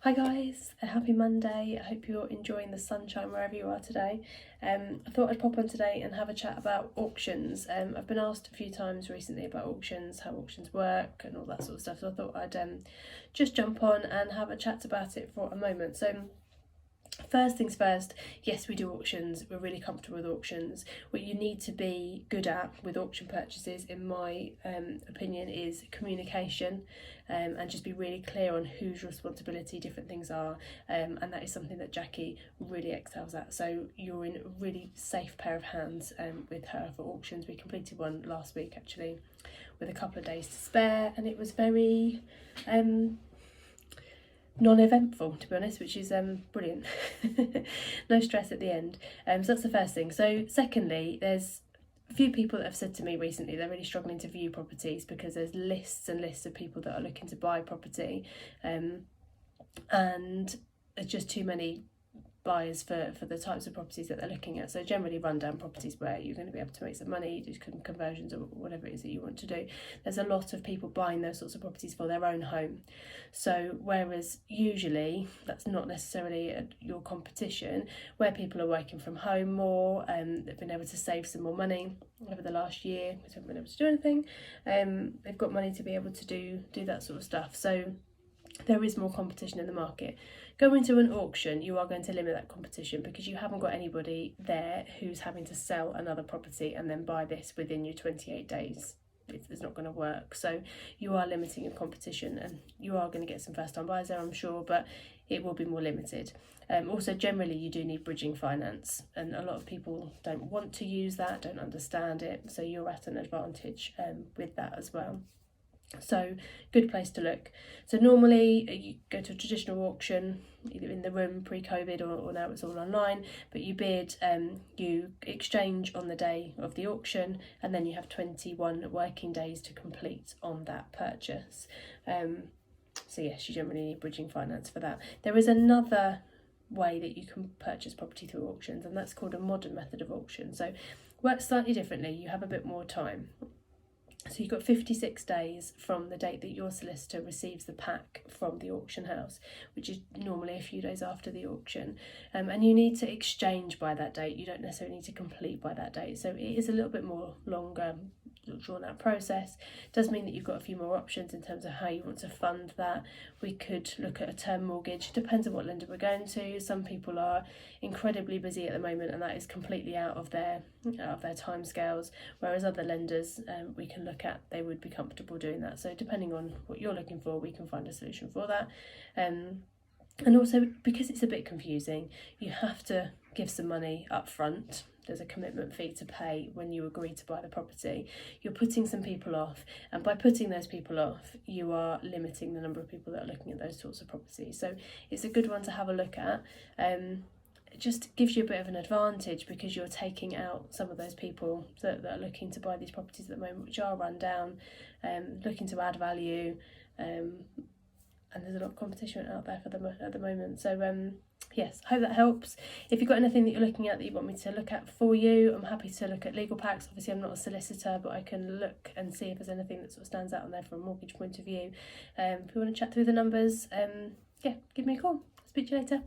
Hi guys, a happy Monday. I hope you're enjoying the sunshine wherever you are today. I thought I'd pop on today and have a chat about auctions. I've been asked a few times recently about auctions, how auctions work and all that sort of stuff, so I thought I'd just jump on and have a chat about it for a moment. So first things first, yes, we do auctions. We're really comfortable with auctions. What you need to be good at with auction purchases, in my opinion, is communication, and just be really clear on whose responsibility different things are, and that is something that Jackie really excels at. So you're in a really safe pair of hands with her for auctions. We completed one last week actually with a couple of days to spare, and it was very non-eventful, to be honest, which is brilliant. No stress at the end. So that's the first thing. So secondly, there's a few people that have said to me recently they're really struggling to view properties because there's lists and lists of people that are looking to buy property, and there's just too many buyers for the types of properties that they're looking at. So generally rundown properties where you're going to be able to make some money, do conversions or whatever it is that you want to do. There's a lot of people buying those sorts of properties for their own home. So whereas usually that's not necessarily your competition, where people are working from home more, they've been able to save some more money over the last year, which haven't been able to do anything, they've got money to be able to do that sort of stuff. So there is more competition in the market. Go into an auction, you are going to limit that competition because you haven't got anybody there who's having to sell another property and then buy this within your 28 days. It's not going to work. So you are limiting your competition, and you are going to get some first time buyers there, I'm sure, but it will be more limited. Also, generally you do need bridging finance, and a lot of people don't want to use that, don't understand it, so you're at an advantage with that as well. So good place to look. So normally you go to a traditional auction, either in the room pre-COVID or now it's all online, but you bid, you exchange on the day of the auction, and then you have 21 working days to complete on that purchase. So yes, you generally need bridging finance for that. There is another way that you can purchase property through auctions, and that's called a modern method of auction. So it works slightly differently. You have a bit more time. So you've got 56 days from the date that your solicitor receives the pack from the auction house, which is normally a few days after the auction. And you need to exchange by that date. You don't necessarily need to complete by that date. So it is a little bit more longer, drawn out process. It does mean that you've got a few more options in terms of how you want to fund that. We could look at a term mortgage. It depends on what lender we're going to. Some people are incredibly busy at the moment, and that is completely out of their timescales, whereas other lenders we can look at, they would be comfortable doing that. So depending on what you're looking for, we can find a solution for that. And also, because it's a bit confusing, you have to give some money up front. There's a commitment fee to pay when you agree to buy the property. You're putting some people off, and by putting those people off, you are limiting the number of people that are looking at those sorts of properties. So it's a good one to have a look at. It just gives you a bit of an advantage because you're taking out some of those people that are looking to buy these properties at the moment, which are run down, looking to add value, and there's a lot of competition out there for them at the moment. So yes, I hope that helps. If you've got anything that you're looking at that you want me to look at for you, I'm happy to look at legal packs. Obviously I'm not a solicitor, but I can look and see if there's anything that sort of stands out on there from a mortgage point of view. If you want to chat through the numbers, yeah, give me a call. Speak to you later.